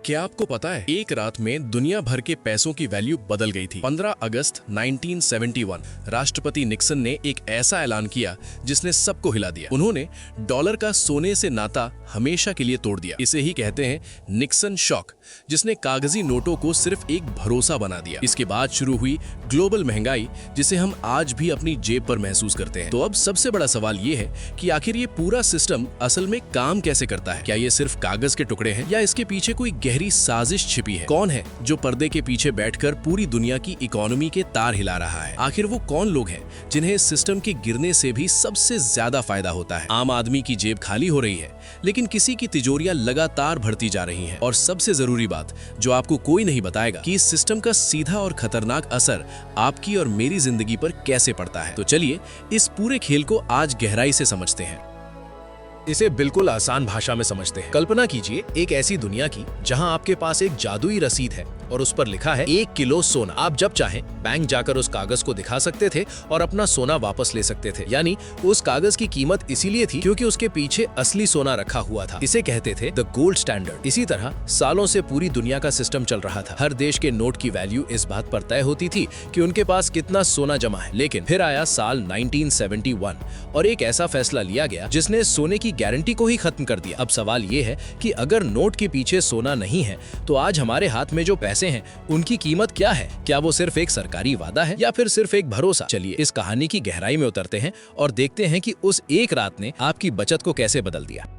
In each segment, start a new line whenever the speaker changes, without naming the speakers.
क्या आपको पता है एक रात में दुनिया भर के पैसों की वैल्यू बदल गई थी। 15 अगस्त 1971 राष्ट्रपति निक्सन ने एक ऐसा ऐलान किया जिसने सबको हिला दिया। उन्होंने डॉलर का सोने से नाता हमेशा के लिए तोड़ दिया। इसे ही कहते हैं निक्सन शॉक, जिसने कागजी नोटों को सिर्फ एक भरोसा बना दिया। इसके बाद शुरू हुई ग्लोबल महंगाई, जिसे हम आज भी अपनी जेब पर महसूस करते हैं। तो अब सबसे बड़ा सवाल ये है कि आखिर ये पूरा सिस्टम असल में काम कैसे करता है? क्या ये सिर्फ कागज के टुकड़े हैं या इसके पीछे कोई गहरी साजिश छिपी है? कौन है जो पर्दे के पीछे बैठकर पूरी दुनिया की इकोनॉमी के तार हिला रहा है? आखिर वो कौन लोग हैं जिन्हें इस सिस्टम के गिरने से भी सबसे ज्यादा फायदा होता है? आम आदमी की जेब खाली हो रही है, लेकिन किसी की तिजोरियां लगातार भरती जा रही हैं। और सबसे जरूरी बात जो आपको कोई नहीं बताएगा कि इस सिस्टम का सीधा और खतरनाक असर आपकी और मेरी जिंदगी पर कैसे पड़ता है। तो चलिए इस पूरे खेल को आज गहराई से समझते हैं।
इसे बिल्कुल आसान भाषा में समझते हैं। कल्पना कीजिए एक ऐसी दुनिया की जहां आपके पास एक जादुई रसीद है और उस पर लिखा है 1 किलो सोना। आप जब चाहें बैंक जाकर उस कागज को दिखा सकते थे और अपना सोना वापस ले सकते थे। यानी उस कागज की कीमत इसीलिए थी क्योंकि उसके पीछे असली सोना रखा हुआ था। इसे कहते थे द गोल्ड स्टैंडर्ड। इसी तरह सालों से पूरी दुनिया का सिस्टम चल रहा था। हर देश के नोट की वैल्यू इस बात पर तय होती थी कि उनके पास कितना सोना जमा है। लेकिन फिर आया साल 1971 और एक ऐसा फैसला लिया गया जिसने सोने की गारंटी को ही खत्म कर दिया। अब सवाल ये है कि अगर नोट के पीछे सोना नहीं है तो आज हमारे हाथ में जो पैसे हैं उनकी कीमत क्या है? क्या वो सिर्फ एक सरकारी वादा है या फिर सिर्फ एक भरोसा? चलिए इस कहानी की गहराई में उतरते हैं और देखते हैं कि उस एक रात ने आपकी बचत को कैसे बदल दिया।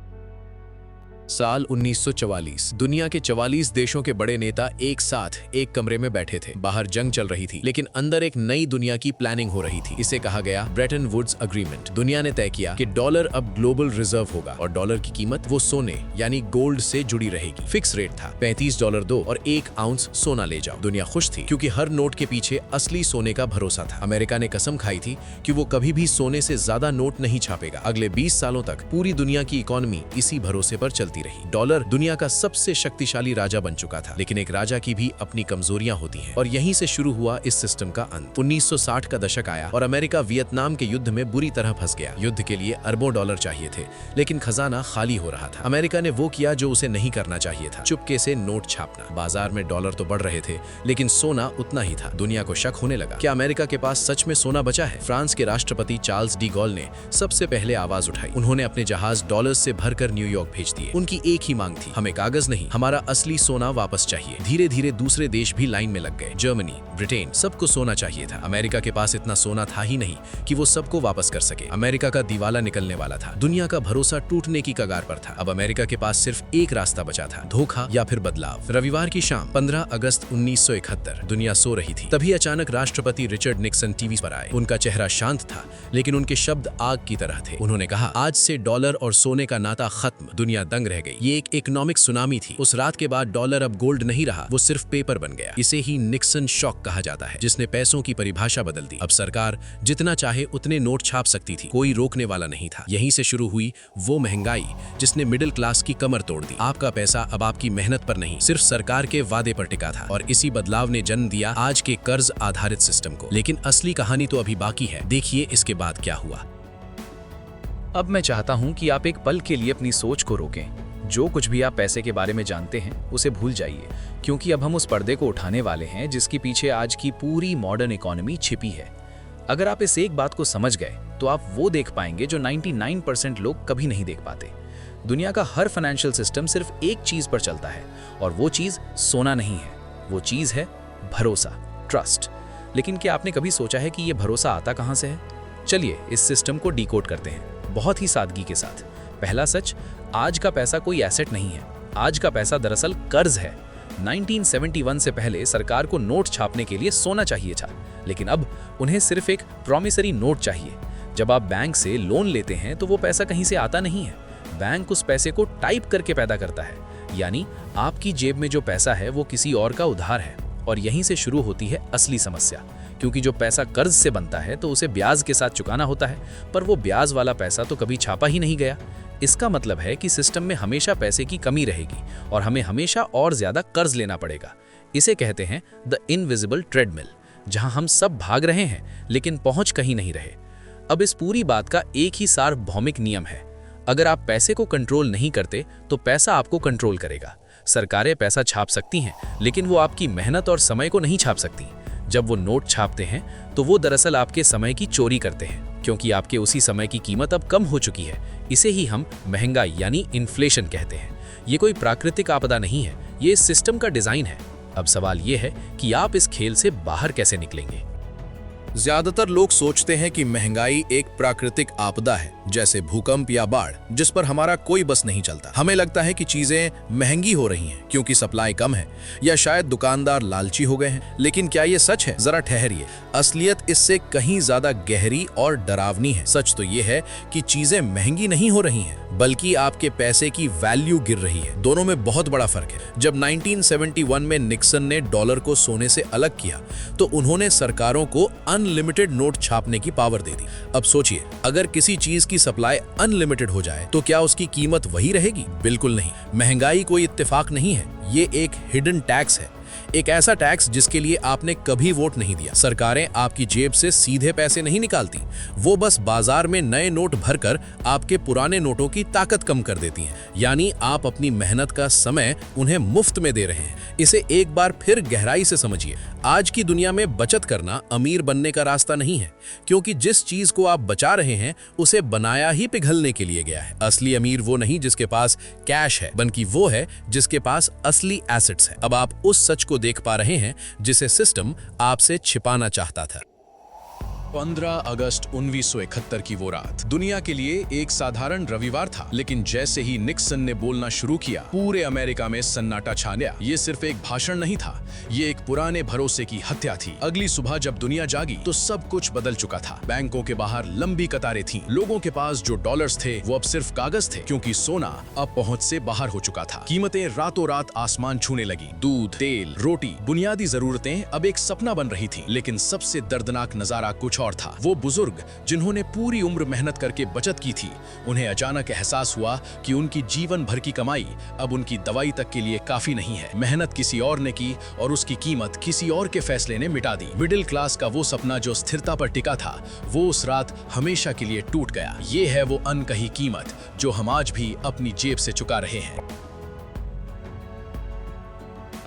साल 1944 दुनिया के 44 देशों के बड़े नेता एक साथ एक कमरे में बैठे थे। बाहर जंग चल रही थी, लेकिन अंदर एक नई दुनिया की प्लानिंग हो रही थी। इसे कहा गया ब्रेटन वुड्स अग्रीमेंट। दुनिया ने तय किया कि डॉलर अब ग्लोबल रिजर्व होगा और डॉलर की कीमत वो सोने यानी गोल्ड से जुड़ी रहेगी। फिक्स रेट था, $35 दो और 1 आउंस सोना ले जाओ। दुनिया खुश थी क्योंकि हर नोट के पीछे असली सोने का भरोसा था। अमेरिका ने कसम खाई थी कि वो कभी भी सोने से ज्यादा नोट नहीं छापेगा। अगले 20 सालों तक पूरी दुनिया की इकोनॉमी इसी भरोसे पर चलती रही। डॉलर दुनिया का सबसे शक्तिशाली राजा बन चुका था, लेकिन एक राजा की भी अपनी कमजोरियां होती हैं और यहीं से शुरू हुआ इस सिस्टम का अंत। 1960 का दशक आया और अमेरिका वियतनाम के युद्ध में बुरी तरह फंस गया। युद्ध के लिए अरबों डॉलर चाहिए थे, लेकिन खजाना खाली हो रहा था। अमेरिका ने वो किया जो उसे नहीं करना चाहिए था, चुपके से नोट छापना। बाजार में डॉलर तो बढ़ रहे थे, लेकिन सोना उतना ही था। दुनिया को शक होने लगा, क्या अमेरिका के पास सच में सोना बचा है? फ्रांस के राष्ट्रपति चार्ल्स डी गॉल ने सबसे पहले आवाज उठाई। उन्होंने अपने जहाज डॉलर्स से भरकर न्यूयॉर्क भेज दिए। उनकी एक ही मांग थी, हमें कागज नहीं, हमारा असली सोना वापस चाहिए। धीरे धीरे दूसरे देश भी लाइन में लग गए। जर्मनी, ब्रिटेन, सबको सोना चाहिए था। अमेरिका के पास इतना सोना था ही नहीं कि वो सबको वापस कर सके। अमेरिका का दिवाला निकलने वाला था। दुनिया का भरोसा टूटने की कगार पर था। अब अमेरिका के पास सिर्फ एक रास्ता बचा था, धोखा या फिर बदलाव। रविवार की शाम 15 अगस्त 1971 दुनिया सो रही थी। तभी अचानक राष्ट्रपति रिचर्ड निक्सन टीवी पर आए। उनका चेहरा शांत था, लेकिन उनके शब्द आग की तरह थे। उन्होंने कहा, आज से डॉलर और सोने का नाता खत्म। दुनिया दंग रह गई। ये एक इकोनॉमिक सुनामी थी। उस रात के बाद डॉलर अब गोल्ड नहीं रहा, वो सिर्फ पेपर बन गया। इसे ही निक्सन शॉक कहा जाता है, जिसने पैसों की परिभाषा बदल दी। अब सरकार जितना चाहे उतने नोट छाप सकती थी, कोई रोकने वाला नहीं था। यहीं से शुरू हुई वो महंगाई जिसने मिडिल क्लास की कमर तोड़ दी। आपका पैसा अब आपकी मेहनत पर नहीं, सिर्फ सरकार के वादे पर टिका था। और इसी बदलाव ने जन्म दिया आज के कर्ज आधारित सिस्टम को। लेकिन असली कहानी तो अभी बाकी है। देखिए इसके बाद क्या हुआ।
अब मैं चाहता हूं कि आप एक पल के लिए अपनी सोच को रोकें। जो कुछ भी आप पैसे के बारे में जानते हैं उसे भूल जाइए, क्योंकि अब हम उस पर्दे को उठाने वाले हैं जिसके पीछे आज की पूरी मॉडर्न इकोनॉमी छिपी है। अगर आप इस एक बात को समझ गए तो आप वो देख पाएंगे जो 99% लोग कभी नहीं देख पाते। दुनिया का हर फाइनेंशियल सिस्टम सिर्फ एक चीज पर चलता है और वो चीज सोना नहीं है, वो चीज है भरोसा, ट्रस्ट। लेकिन क्या आपने कभी सोचा है कि ये भरोसा आता कहां से है? चलिए इस सिस्टम को डिकोड करते हैं बहुत ही सादगी के साथ। पहला सच, आज का पैसा कोई एसेट नहीं है। आज का पैसा दरअसल कर्ज है। 1971 से पहले सरकार को नोट छापने के लिए सोना चाहिए था, लेकिन अब उन्हें सिर्फ एक प्रॉमिसरी नोट चाहिए। जब आप बैंक से लोन लेते हैं तो वो पैसा कहीं से आता नहीं है, बैंक उस पैसे को टाइप करके पैदा करता है। यानी आपकी जेब में जो पैसा है वो किसी और का उधार है। और यहीं से शुरू होती है असली समस्या, क्योंकि जो पैसा कर्ज से बनता है तो उसे ब्याज के साथ चुकाना होता है, पर वो ब्याज वाला पैसा तो कभी छापा ही नहीं गया। इसका मतलब है कि सिस्टम में हमेशा पैसे की कमी रहेगी और हमें हमेशा और ज्यादा कर्ज लेना पड़ेगा। इसे कहते हैं द इनविजिबल ट्रेडमिल, जहां हम सब भाग रहे हैं लेकिन पहुंच कहीं नहीं रहे। अब इस पूरी बात का एक ही सार्वभौमिक नियम है, अगर आप पैसे को कंट्रोल नहीं करते तो पैसा आपको कंट्रोल करेगा। सरकारें पैसा छाप सकती हैं, लेकिन वो आपकी मेहनत और समय को नहीं छाप सकती। जब वो नोट छापते हैं तो वो दरअसल आपके समय की चोरी करते हैं, क्योंकि आपके उसी समय की कीमत अब कम हो चुकी है। इसे ही हम महंगाई यानी इन्फ्लेशन कहते हैं। ये कोई प्राकृतिक आपदा नहीं है, ये इस सिस्टम का डिजाइन है। अब सवाल ये है कि आप इस खेल से बाहर कैसे निकलेंगे।
ज्यादातर लोग सोचते हैं कि महंगाई एक प्राकृतिक आपदा है, जैसे भूकंप या बाढ़, जिस पर हमारा कोई बस नहीं चलता। हमें लगता है कि चीजें महंगी हो रही हैं क्योंकि सप्लाई कम है, या शायद दुकानदार लालची हो गए हैं। लेकिन क्या ये सच है? जरा ठहरिए, असलियत इससे कहीं ज्यादा गहरी और डरावनी है। सच तो ये है कि चीजें महंगी नहीं हो रही हैं, बल्कि आपके पैसे की वैल्यू गिर रही है। दोनों में बहुत बड़ा फर्क है। जब 1971 में निक्सन ने डॉलर को सोने से अलग किया, तो उन्होंने सरकारों को अनलिमिटेड नोट छापने की पावर दे दी। अब सोचिए, अगर किसी चीज की सप्लाई अनलिमिटेड हो जाए तो क्या उसकी कीमत वही रहेगी? बिल्कुल नहीं। महंगाई कोई इत्तेफाक नहीं है, ये एक हिडन टैक्स है, एक ऐसा टैक्स जिसके लिए आपने कभी वोट नहीं दिया। सरकारें आपकी जेब से सीधे पैसे नहीं निकालती, वो बस बाजार में नए नोट भरकर आपके पुराने नोटों की ताकत कम कर देती हैं। यानी आप अपनी मेहनत का समय उन्हें मुफ्त में दे रहे हैं। इसे एक बार फिर गहराई से समझिए। आज की दुनिया में बचत करना अमीर बनने का रास्ता नहीं है, क्योंकि जिस चीज को आप बचा रहे हैं उसे बनाया ही पिघलने के लिए गया है। असली अमीर वो नहीं जिसके पास कैश है, बल्कि वो है जिसके पास असली एसेट्स है। अब आप उस सच को देख पा रहे हैं जिसे सिस्टम आपसे छिपाना चाहता था।
15 अगस्त 1971 की वो रात दुनिया के लिए एक साधारण रविवार था, लेकिन जैसे ही निक्सन ने बोलना शुरू किया, पूरे अमेरिका में सन्नाटा छा गया। ये सिर्फ एक भाषण नहीं था, ये एक पुराने भरोसे की हत्या थी। अगली सुबह जब दुनिया जागी तो सब कुछ बदल चुका था। बैंकों के बाहर लंबी कतारें थीं। लोगों के पास जो डॉलर्स थे वो अब सिर्फ कागज थे, क्योंकि सोना अब पहुंच से बाहर हो चुका था। कीमतें रातों रात आसमान छूने लगी। दूध, तेल, रोटी, बुनियादी जरूरतें अब एक सपना बन रही थी। लेकिन सबसे दर्दनाक नजारा कुछ और था। वो बुजुर्ग जिन्होंने पूरी उम्र मेहनत करके बचत की थी, उन्हें अचानक एहसास हुआ कि उनकी जीवन भर की कमाई अब उनकी दवाई तक के लिए काफी नहीं है। मेहनत किसी और ने की और उसकी कीमत किसी और के फैसले ने मिटा दी। मिडिल क्लास का वो सपना जो स्थिरता पर टिका था, वो उस रात हमेशा के लिए टूट गया। ये है वो अनकही कीमत जो हम आज भी अपनी जेब से चुका रहे हैं।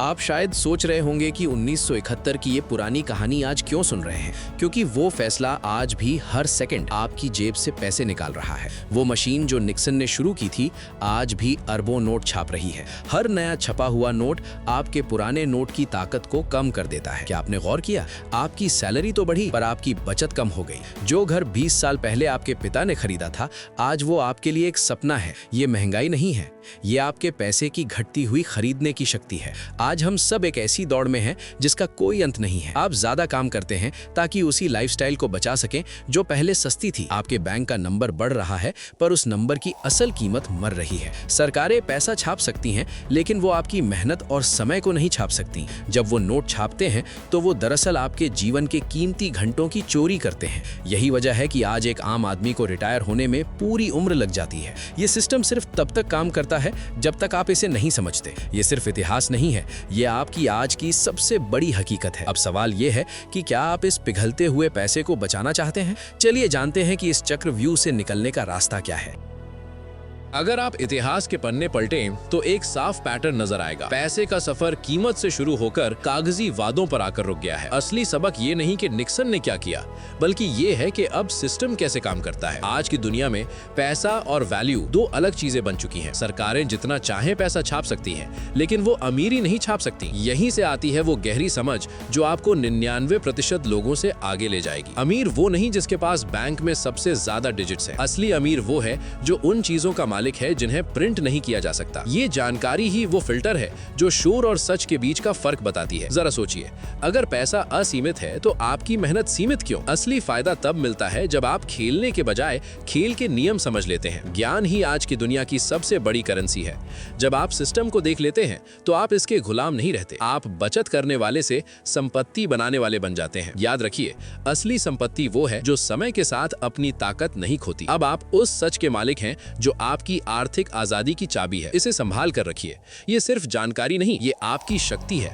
आप शायद सोच रहे होंगे कि 1971 की ये पुरानी कहानी आज क्यों सुन रहे हैं, क्योंकि वो फैसला आज भी हर सेकंड आपकी जेब से पैसे निकाल रहा है। वो मशीन जो निक्सन ने शुरू की थी आज भी अरबों नोट छाप रही है। हर नया छपा हुआ नोट आपके पुराने नोट की ताकत को कम कर देता है। क्या आपने गौर किया? आपकी सैलरी तो बढ़ी पर आपकी बचत कम हो गई। जो घर 20 साल पहले आपके पिता ने खरीदा था, आज वो आपके लिए एक सपना है। ये महंगाई नहीं है, ये आपके पैसे की घटती हुई खरीदने की शक्ति है। आज हम सब एक ऐसी दौड़ में हैं जिसका कोई अंत नहीं है। आप ज्यादा काम करते हैं ताकि उसी लाइफस्टाइल को बचा सकें जो पहले सस्ती थी। आपके बैंक का नंबर बढ़ रहा है पर उस नंबर की असल कीमत मर रही है। सरकारें पैसा छाप सकती हैं, लेकिन वो आपकी मेहनत और समय को नहीं छाप सकती। जब वो नोट छापते हैं तो वो दरअसल आपके जीवन के कीमती घंटों की चोरी करते हैं। यही वजह है कि आज एक आम आदमी को रिटायर होने में पूरी उम्र लग जाती है। ये सिस्टम सिर्फ तब तक काम करता है जब तक आप इसे नहीं समझते। ये सिर्फ इतिहास नहीं है, ये आपकी आज की सबसे बड़ी हकीकत है। अब सवाल ये है कि क्या आप इस पिघलते हुए पैसे को बचाना चाहते हैं? चलिए जानते हैं कि इस चक्रव्यूह से निकलने का रास्ता क्या है।
अगर आप इतिहास के पन्ने पलटें तो एक साफ पैटर्न नजर आएगा। पैसे का सफर कीमत से शुरू होकर कागजी वादों पर आकर रुक गया है। असली सबक ये नहीं कि निक्सन ने क्या किया, बल्कि ये है कि अब सिस्टम कैसे काम करता है। आज की दुनिया में पैसा और वैल्यू दो अलग चीजें बन चुकी हैं। सरकारें जितना चाहे पैसा छाप सकती हैं, लेकिन वो अमीरी नहीं छाप सकती। यहीं से आती है वो गहरी समझ जो आपको 99% लोगों से आगे ले जाएगी। अमीर वो नहीं जिसके पास बैंक में सबसे ज्यादा डिजिट्स है। असली अमीर वो है जो उन चीजों का है जिन्हें प्रिंट नहीं किया जा सकता। ये जानकारी ही वो फिल्टर है जो शोर और सच के बीच का फर्क बताती है। जरा सोचिए, अगर पैसा असीमित है तो आपकी मेहनत सीमित क्यों? असली फायदा तब मिलता है जब आप खेलने के बजाय खेल के नियम समझ लेते हैं। ज्ञान ही आज की दुनिया की सबसे बड़ी करेंसी है। जब आप सिस्टम को देख लेते हैं तो आप इसके गुलाम नहीं रहते। आप बचत करने वाले से संपत्ति बनाने वाले बन जाते हैं। याद रखिए, असली संपत्ति वो है जो समय के साथ अपनी ताकत नहीं खोती। अब आप उस सच के मालिक हैं जो आपकी आर्थिक आजादी की चाबी है। इसे संभाल कर रखिए। ये सिर्फ जानकारी नहीं, ये आपकी शक्ति है।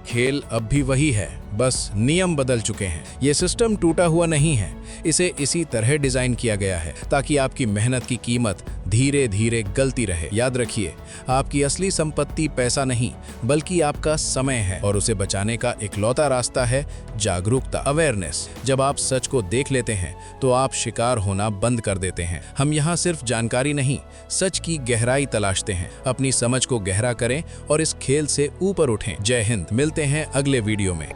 खेल अब भी वही है, बस नियम बदल चुके हैं। ये सिस्टम टूटा हुआ नहीं है, इसे इसी तरह डिजाइन किया गया है ताकि आपकी मेहनत की कीमत धीरे धीरे गलती रहे। याद रखिए, आपकी असली संपत्ति पैसा नहीं बल्कि आपका समय है, और उसे बचाने का इकलौता रास्ता है जागरूकता, अवेयरनेस। जब आप सच को देख लेते हैं तो आप शिकार होना बंद कर देते हैं। हम यहाँ सिर्फ जानकारी नहीं, सच की गहराई तलाशते हैं। अपनी समझ को गहरा करें और इस खेल से ऊपर उठें। जय हिंद। मिलते हैं अगले वीडियो में।